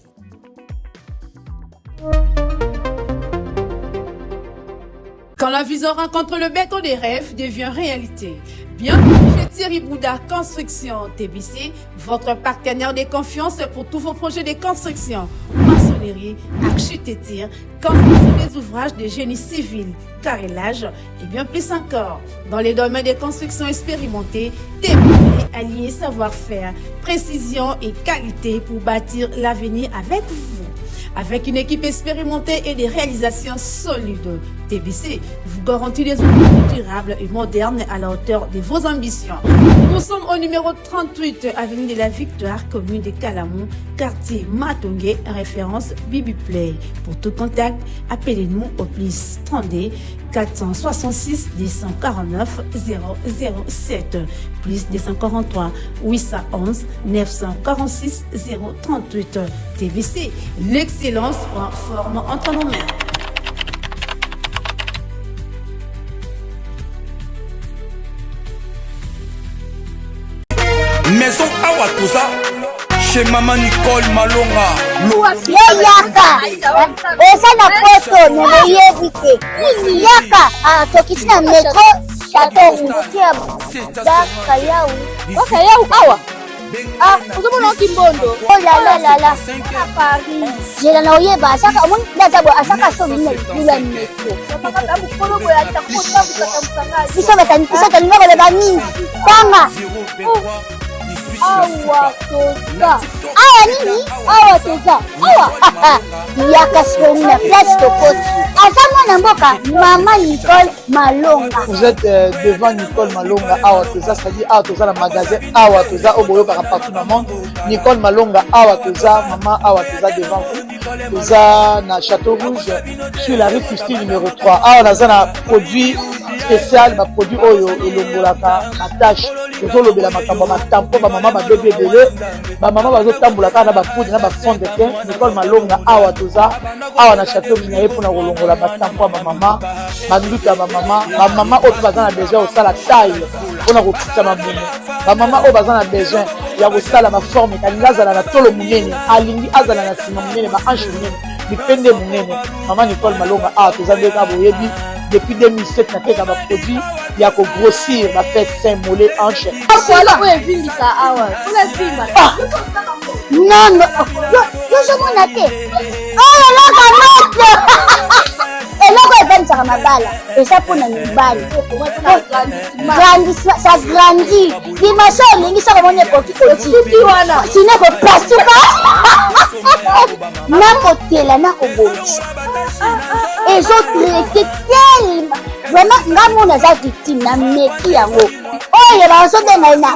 Quand la vision rencontre le béton des rêves devient réalité. Bienvenue chez Thierry Bouda Construction TBC, votre partenaire de confiance pour tous vos projets de construction, maçonnerie, architecture, construction des ouvrages de génie civil, carrelage et bien plus encore. Dans les domaines des constructions expérimentées, TBC allié savoir-faire, précision et qualité pour bâtir l'avenir avec vous. Avec une équipe expérimentée et des réalisations solides, TBC vous garantit des outils durables et modernes à la hauteur de vos ambitions. Nous sommes au numéro 38, avenue de la Victoire, commune de Calamon, quartier Matongé, référence Bibi Play. Pour tout contact, appelez-nous au plus 32 466 249 007, plus 243 811 946 038. TBC, l'excellence en forme entre nos mains. Maison Awa Toza, chez Maman Nicole Malonga. Yaka, esa na poto ne yebite. Yaka, tokiti na metro chateau ngutia da kayau. Kayau awa. Uzomona kimbondo. Oh la la la. Paris. Jela na oyeba saka mun ndazabo asaka so mine kula metro. Saka tabu kono boya takota kutamsanga. Bisa tanimba le bani. Kama. Awa Toza. Awa nini? Awa Toza. Awa. Yaka soni na place Tokoti. Asama na mboka Maman Nicole Malonga. Vous êtes devant Nicole Malonga Awa Toza, c'est-à-dire Awa Toza le magasin Awa Toza au Boyo partout dans le monde. Nicole Malonga Awa Toza, Maman Awa Toza devant vous. Toza na Château Rouge sur la rue Custine numéro 3. Awa Naza na produit spécial, ma produit oyo elongolaka na tâche. Tozolobela makambo matampo ba mama ba bébé belé ba mama bazotambolaka na ba poudre na ba fond de teint. Nicole Malonga Awa Toza Awa na Château Minaye pour na kolongola matampo ba mama banduka ba mama oyo bazana besoin au sala taille pour na kokita mabumu ba mama oyo bazana besoin ya kosala ma forme kalinga azala na tolo munene alingi azala na sima munene ba hanche munene bipende munene. Maman Nicole Malonga Awa Toza ndeka boyebi depuis 2007 nateka baproduit ya kogrossir bafesse sein mollet hanche non yozomona te oyo eloko maître eloko evanisaka mabala eza mpona mibali ça grandit limaso olingi saka moni ekoki kotiki wana sino ekopasuka nakotela nakobongisa ezotraite telema vraiment nga mona eza victime na meki yango oyo bazobenga ena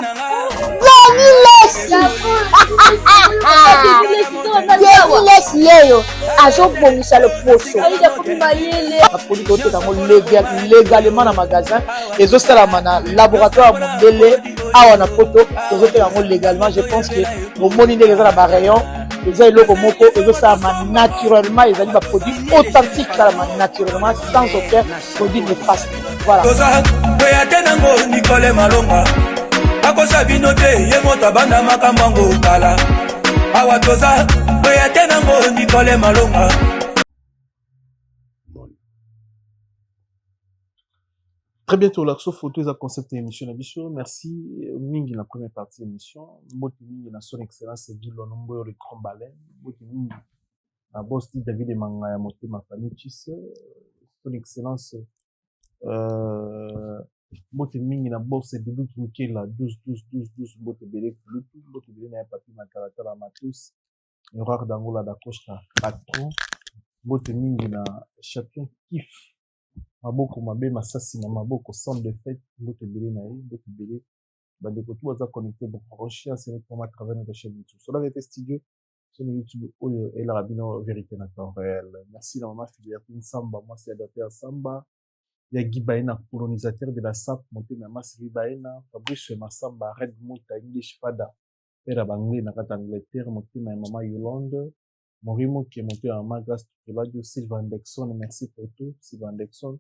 Lesi yeyo azobongisa loposo baproduit toteka yango légalement na magasin ezosalama na laboratoire ya mondele awa na poto tozoteka yango légalement. Je pense que omoni ndenge eza na barayon eza eloko moko ezosalama naturellement, ezali baproduit authentique salama naturellement sans aucun produit néfaste. Voilà. Nango Nicole Malonga akosa bino te ye moto abanda makambo yango kala awa toza oya te nango Nicole Malonga. Très bientôt, la photo est à concept émission d'émission. Merci mingi la première partie de l'émission. Moti mingi na son excellence Guy Lonombo le grand baleine. Moti mingi na boss David Manga ya moté ma famille Chisse. Son excellence Moti mingi na boss Bibi Kukela 12 Moti belé Moti belé na papi na karata la matus. Erreur d'angola d'acosta patron. Moti mingi na champion kiff. Maboko mabe masasi na maboko centre de fête mbote belé na ye mbote belé bandeko tout baza connecté branché c'est notre à travers notre chaîne YouTube sur la vérité studio chaîne YouTube oyo et la rabino vérité na temps réel. Merci la maman filière Samba, moi c'est adapté à Samba ya Guy Baena colonisateur de la SAP monté na Masri Baena Fabrice Massamba Red Mota English Fada père bangé na kata Angleterre monté na maman Yolande Morimo qui est monté en Magas Radio Sylvain Dexon, merci pour tout Sylvain Dexon.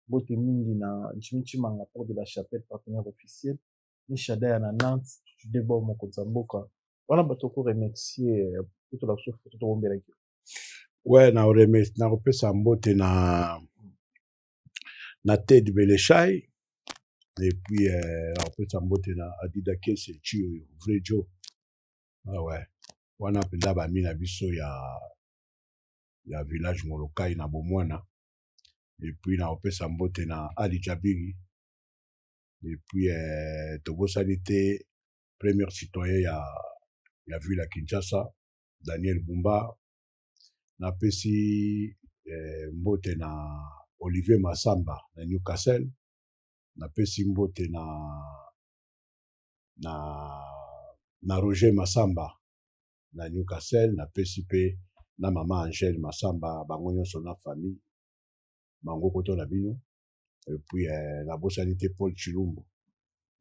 Bote mingi na Jimichi Manga porte de la Chapelle partenaire officiel ni Shada na Nantes tu débord mon Kozamboka wana batoko remercier tout la chose tout rombela ki ouais na remercier na repesa mbote na Ted Belechai et puis na repesa mbote na Adida Kese Chio vrai Joe ah ouais wana penda ba mina biso ya village Molokai na Bomwana. Et puis na opesa mbote na Ali Jabiri et puis Togo Salite premier citoyen ya ville à Kinshasa Daniel Bumba na pesi mbote na Olivier Massamba na Newcastle na pesi mbote na Roger Massamba na Newcastle na pesi pe na maman Angèle Massamba bango nyonso na famille bango koto na bino et puis la bosanité Paul Chilumbo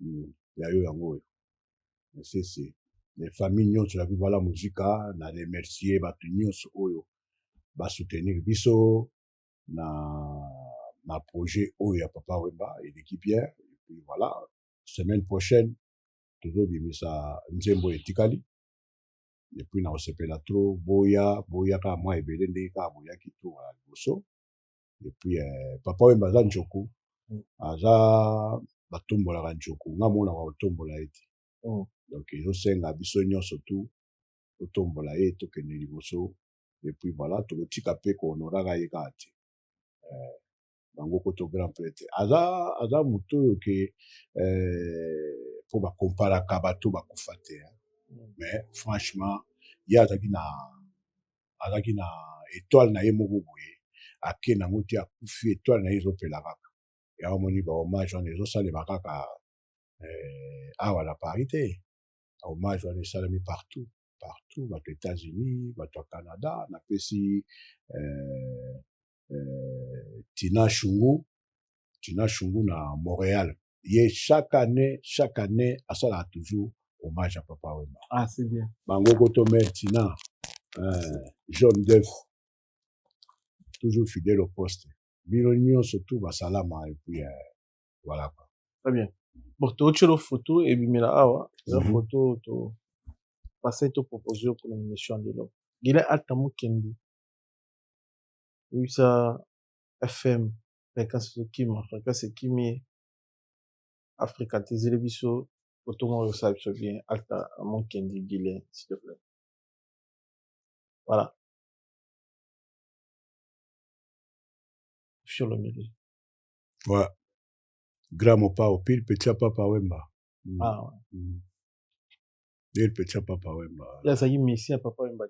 ya yo yango c'est les familles nyonso la viva la musique na remercier batu nyonso oyo ba soutenir biso na projet oyo ya Papa Wemba et l'équipe hier et puis voilà semaine prochaine toujours bimisa nzembo etikali et puis na osepela trop boya ka moi ebele ndenge ka boya ki to à liboso. Et puis Papa Wemba aza njoku aza batombolaka njoku nga mona wa otombola ete donc ezosenga biso nyonso tu otombola ye tokende liboso et puis voilà tokotika mpe kohonoraka ye kaka te bango koto grand prêtre aza moto oyo ke mpo bakomparaka bato bakufa te mais franchement ye azalaki na étoile na ye moko boye ake nango te akufi étoile na ye ezopela kaka ya omoni bahommage wana ezosalema kaka awa na Paris te hommage wana esalemi partout bato États-Unis bato ya Canada napesi Tina Chungu na Montréal ye chaque année asalaka toujours hommage à Papa Wemba. Ah c'est bien bango koto mère Tina jaune d'œuf toujours fidèle au poste. Bilonio surtout Basalama et puis voilà quoi. Très bien. Bon, tu as une photo et puis là awa, la photo to passer to proposer pour l'émission de l'eau. Il est Altamu Kendi. Il ça FM fréquence fréquence kimi Africa tezele biso otongo yo sa biso bien alta mon kendi Guilin s'il te plaît. Voilà. Sur le milieu. Ouais. Grand Mopa au pile petit papa Wemba. Ah ouais. Le petit papa Wemba. Il y a ça qui messi à papa Wemba.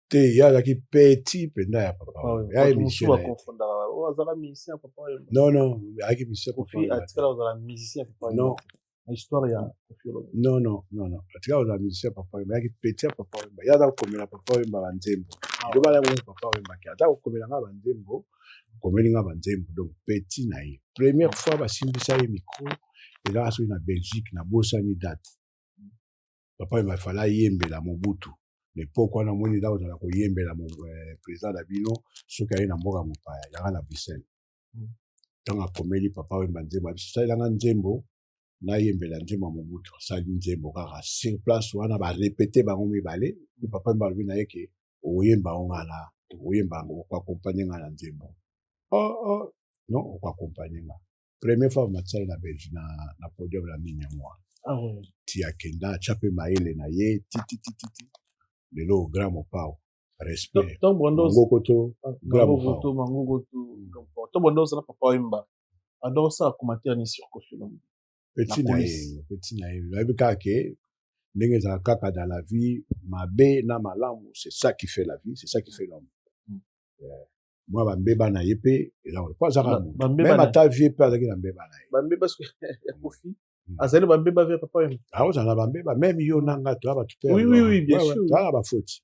Te ya la qui petit penda ya papa. Ya émission na confondre. Oh azala musicien papa Wemba. Non non, ya qui musicien papa. Kofi atikala azala musicien papa Wemba. Non. Histoire ya Kofi Olomide. Non non non non. Atikala azala musicien papa Wemba. Ya qui petit papa Wemba. Ya da komela papa Wemba banzembo. Ndo bala mo papa Wemba ki ata komela nga banzembo. Komeli nga banzembo. Donc petit na ye. Première fois basimbisa ye micro et là so na Belgique na bosani date. Papa Wemba fala yembela Mobutu. L'époque wana moni da ozala koyembela mo président Dabino soki aye na mboka mopaya yaka na Bruxelles. Ntango akomeli papa Wemba nzembo abisalelanga nzembo nayembela nzembo ya Mobutu asali nzembo kaka sur place wana barepete bango mibale papa Wemba alobi na ye ke oyemba ngo nga na oyemba ngo okoakompagne nga na nzembo non okoakompagne nga première fois matisali na Belgique na podium na mini ya mwa ti akenda atya mpe mayele na ye tititititi lelo grand mopao respect mangokoto grand mopao to bondo osala papa Wemba adore ça commentaire ni sur Kofi Olomide petit na ye nayebi kaka ke ndenge ezala kaka dans la vie mabe na malamu c'est ça qui fait la vie c'est ça qui fait l'homme moi bambeba na ye mpe eza po azaka même ata vie mpe azalaki na mbeba na ye bambeba ya Kofi azali bambeba via papa Wemba aozala bambeba même yo nanga toya bato mpe oui bien sûr toyala bafoti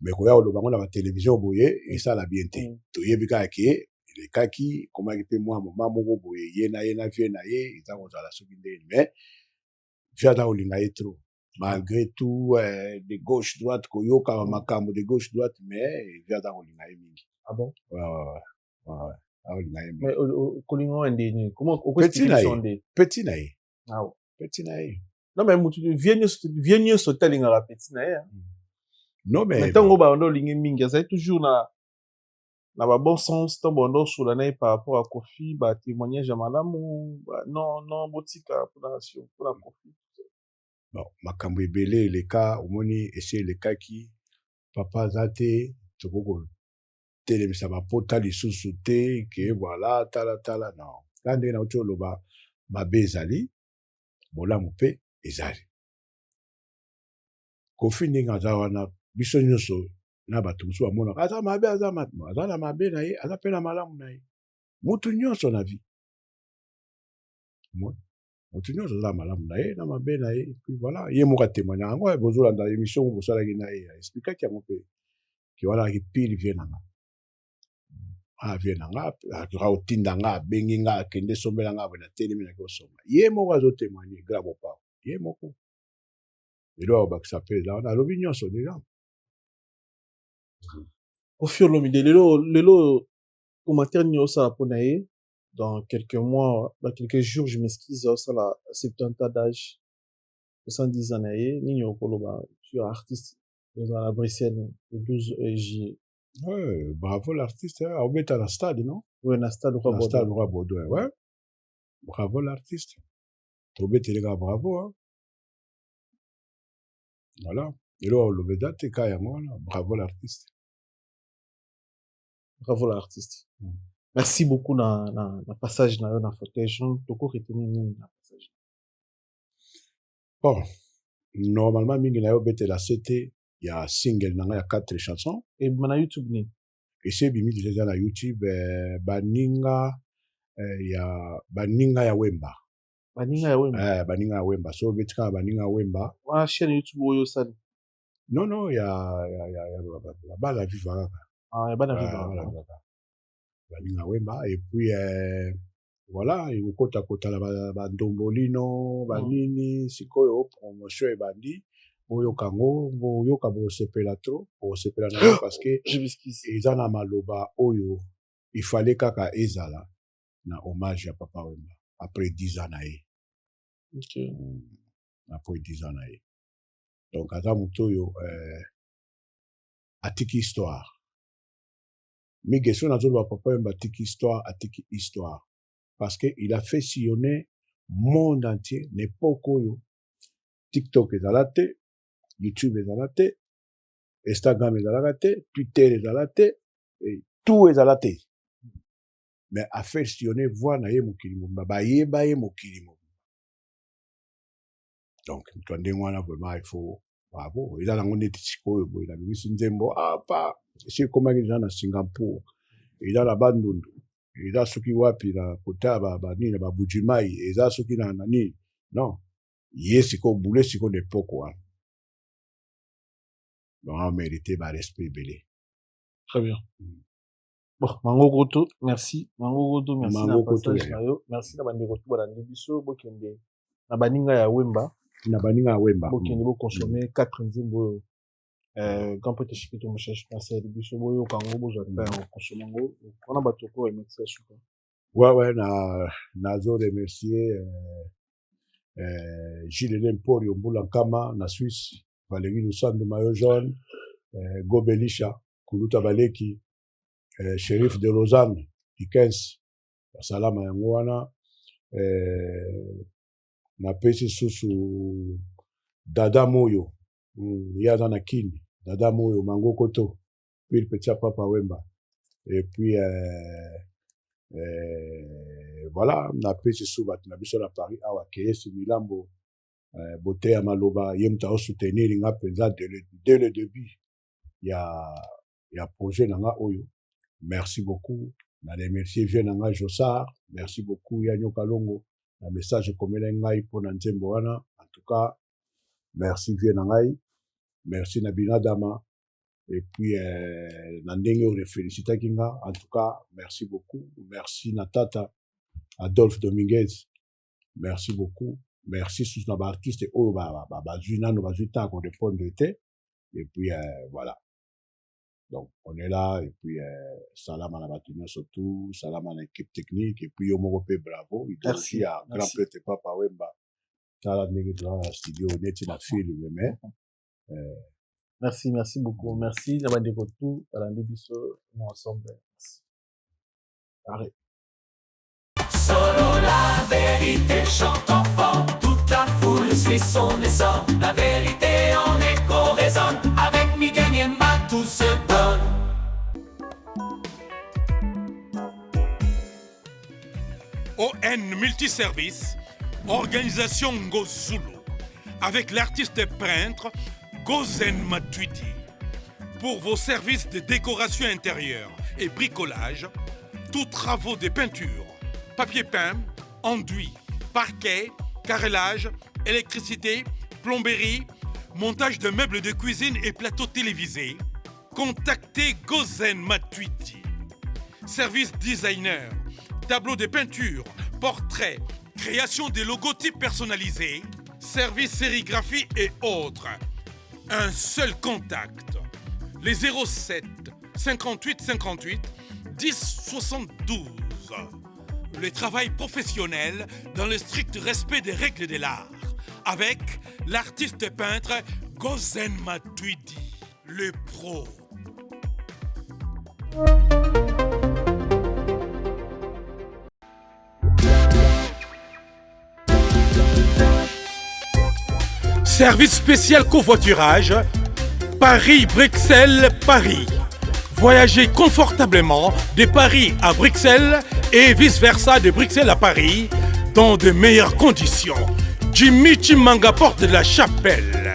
mais koya oloba ngo na batelevizio boye esala bien te toyebi kaka ke elekaki komaki mpe mwa moma moko boye ye na vie na ye eza kozala soki ndeni mais vie aza kolinga ye trop malgré tout de gauche droite koyoka makambo de gauche droite mais vie aza kolinga ye mingi ah bon ouais akolinga ye mingi mais kolinga wa ndeni comment petit na ye ah ouais petit na ye non mais mutu vie nyonso talingaka petit na ye non mais ntango baondo olingi mingi azali toujours na ba bon sens to bondo sula na ye par rapport à Kofi ba témoignage ya malamu non botika pour Kofi bon makambo ebele eleka omoni esi elekaki papa aza te tokoko telemisa bapota lisusu te ke voilà tala non ka ndenge nauti oloba mabe ezali bolamu mpe ezali Kofi ndenge aza wana biso nyonso na bato mosusu bamonaka aza mabe aza na mabe na ye aza mpe na malamu na ye mutu nyonso na vie mutu nyonso aza na malamu na ye na mabe na ye puis voilà ye moko atémoigne yango bozolanda émission ngo bosalaki na ye expliquaki yango mpe ke wana pile vie na nga vie na nga aotinda nga abengi nga akende sombela nga boye natelemi naki osomba ye moko azotémoigne grand mopao ye moko lelo akobakisa mpe eza wana alobi nyonso deja Kofi Olomide lelo commentaire ni osala mpona ye dans quelques mois dans quelques jours je m'excuse osala 70 ans d'âge 70 ans na ye nini okoloba sur artiste ozala na Bruxelles le 12 juillet ouais bravo l'artiste aobeta na stade non ouais na stade Roi Baudouin ouais bravo l'artiste tobeteleka bravo voilà lelo olobeda te ka yango wana bravo l'artiste merci beaucoup na passage na yo na fauteuil jaune toko retenir nini na passage bon normalement mingi na yo betela sete ya single na nga ya 4 chansons et na YouTube ni ese bimi déjà na YouTube baninga ya Wemba baninga ya Wemba so betika baninga ya Wemba wa chaîne YouTube oyo sali non ya bala vivre kaka bana vivre baninga Wemba et puis voilà ekokota kotala bandombolino banini sikoyo promotion ebandi boyoka ngo boyoka bosepela trop bosepela na yo parce que eza na maloba oyo il fallait kaka ezala na hommage ya papa Wemba après 10 ans na ye après 10 ans na ye donc aza moto oyo atiki histoire Migeso Nazolo papa Wemba tiki histoire. Parce qu'il a fait sillonner monde entier, n'époque où TikTok est à la tête, YouTube est à la tête, Instagram est à la tête, Twitter est à la tête, et tout est à la tête. Mais à faire sillonner, voir naïe mokilimo, baye mokilimo. Donc, vraiment, il faut, bravo. Il a la monnaie de Chico, il a mis Sinzembo, pas, c'est comme les gens à Singapour. Il a la Bandundu. Il a ceux qui wapi, la Kotaba, Bani, la Bujimai, il a ceux qui n'en a ni. Non. Yes, c'est qu'on boulait, c'est qu'on est pas quoi. Donc, on mérite, respect, belé. Très bien. Bon, Mango Goto, merci. Mango Goto, merci. Mango Goto, merci. Na bande Goto, bala ndibiso, bokende. Na baninga ya Wemba. Na baninga ya Wemba. Bokende bo consommer 4 nzimbo. Quand peut-être que tu me cherches passer ndibiso boyo kango bo jata en consommer ngo. On a batoko et merci super. Ouais, na zo remercier Gilles Emporio Mbulankama na Suisse, Valérie Lusando Mayo Jaune, Gobelisha, Kuluta Baleki, Shérif de Lausanne, Dikens, Salama Yangwana, na pesi susu Dada Moyo, Yaza Nakini, Dada Moyo, Mango Koto, puis le petit papa Wemba. Et puis, voilà, na pesi suba, na biso la Paris, awa keye Milambo, Bote ya Maloba, yemta o soutenir l'inga penza dès le début. Il y a projet nanga oyo. Merci beaucoup. Na remercier Vieux nanga Jossard. Merci beaucoup Yanyo Kalongo. Na message komela ngai po na nzembo wana. En tout cas, merci Vieux nangai. Merci Nabina Dama. Et puis, na ndenge o félicita kinga. En tout cas, merci beaucoup. Merci Natata. Adolphe Dominguez. Merci beaucoup. Merci sous nos artistes. Oh, bazuna no bazuta qu'on répond de thé. Et puis, voilà. Donc, on est là, et puis, salam à la bâtiment surtout, salam à l'équipe technique, et puis, Yomorope, bravo. Il doit aussi à Grand Prêtre Papa Wemba. Tala Negedra, studio, net, la fille, le même. Merci beaucoup. Merci, Nabande Kotou, à la Nébiso, ensemble. Arrête. Solo la vérité chante enfant, toute la foule suit son essor. La vérité en écho résonne, avec Miguel Niemba tout se donne. ON Multiservice, organisation Ngozulu, avec l'artiste peintre Gozen Matuidi. Pour vos services de décoration intérieure et bricolage, tous travaux de peinture, papier peint, enduit, parquet, carrelage, électricité, plomberie, montage de meubles de cuisine et plateaux télévisés, contactez Gozen Matuidi. Service designer, tableau de peinture, portrait, création de logotypes personnalisés, service sérigraphie et autres. Un seul contact, les 07 58 58 10 72. Le travail professionnel dans le strict respect des règles de l'art, avec l'artiste peintre Gozen Matuidi, le pro. Service spécial covoiturage, Paris-Bruxelles-Paris. Voyagez confortablement de Paris à Bruxelles et vice-versa de Bruxelles à Paris dans de meilleures conditions. Jimmy Chimanga, porte de la Chapelle.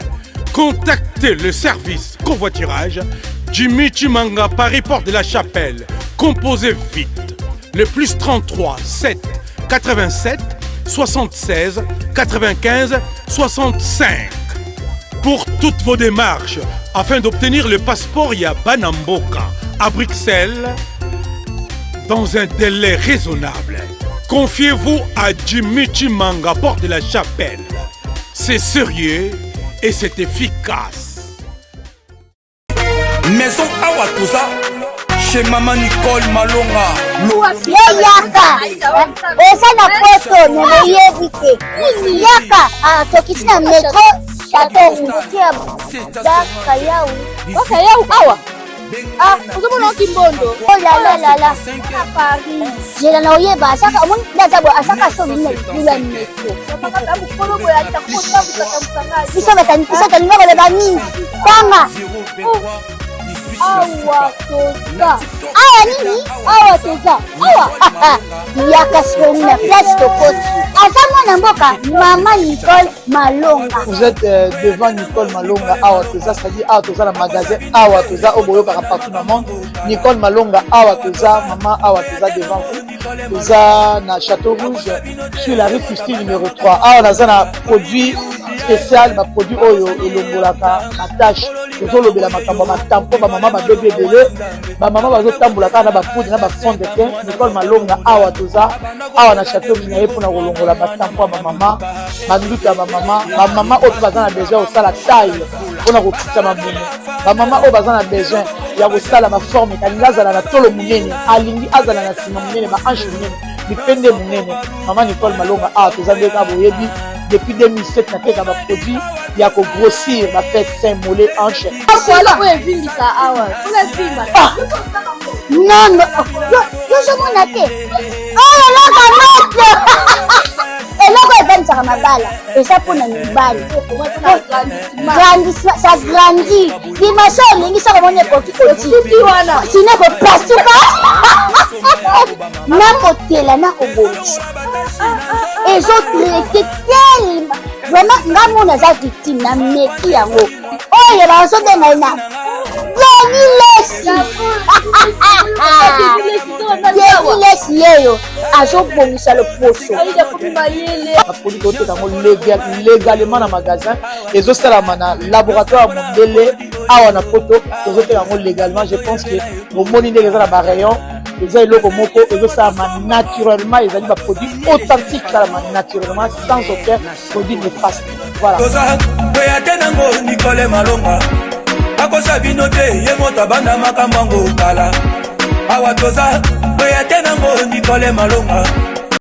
Contactez le service covoiturage Jimmy Chimanga, Paris, porte de la Chapelle. Composez vite. Le plus 33 7 87 76 95 65. Pour toutes vos démarches, afin d'obtenir le passeport Yabanamboka à Bruxelles, dans un délai raisonnable, confiez-vous à Jimmy Chimanga, porte de la Chapelle. C'est sérieux et c'est efficace. Maison Awatusa, chez Maman Nicole Malonga. Yaka, eza na poto nebeyebi te. Yaka, tokiti na metro Chateau Ngutia Bakayau. Bakayau awa. Ah, vous avez un kimbondo. Oh là là là là. À Paris. J'ai la noyé bas. Ça, on a d'abord à chaque fois une la métro. Ça va t'en ça t'en numéro de bani. Tanga. Awa toza. Awa nini? Awa toza. Awa. Yaka soni na place de côte. Asama na mboka, Maman Nicole Malonga. Vous êtes devant Nicole Malonga, Awa Toza, c'est-à-dire Awa Toza, le magasin Awa Toza, au Boyo, partout dans le monde. Nicole Malonga, Awa Toza, Maman Awa Toza devant vous. Toza, na Château Rouge, sur la rue Custine numéro 3. Awa Toza, un produit spécial, un produit Oyo, et l'Ongolaka, ma tâche. Toujours le bela makambo, ma tampo, ma maman, ma bébé délai, ma maman, ma zota tamboulaka, na ba poudre, na ba fond de teint. Nicole Malonga, Awa Toza, Awa na Château Minaye pour na Rolongola, ma tampo, ma maman, ma nduka, ma maman, autre bazan a besoin au la taille, pour na rokita ma boune. Ma maman, au bazan a besoin, il y a au sala ma forme, kalinga zala na tolo munene, alingi azala na sima munene, ma hanche munene, dipende munene. Maman Nicole Malonga, Awa Toza, ndeka boyebi. Depuis 2007, na teka ba produit ya ko grossir ba fait sein mollet hanche. Voilà, oui, vindi ça awa. Non, non. Yo je m'en atte. Oh là là, et là quoi vend ça mabala. Et ça pour na mibali. Grandissement, ça grandit. Dimension lingi ça comme on est petit. Sinon ko pasuka. Na kotela na ko bochi. Et je traité tellement vraiment ngamo na za victime na meki yango oyo ba so de na lesi yeyo azobongisa le poso produit côté dans légalement na magasin et osalama na laboratoire mondele awa na poto ozote légalement. Je pense que au moni ndenge za na ba rayon les eloko moko ezosalama naturellement, ils ont des produits authentiques naturellement sans aucun produit néfaste. Voilà. Nicole Malonga akosa binote ye moto banda makambo ngala awa toza Nicole Malonga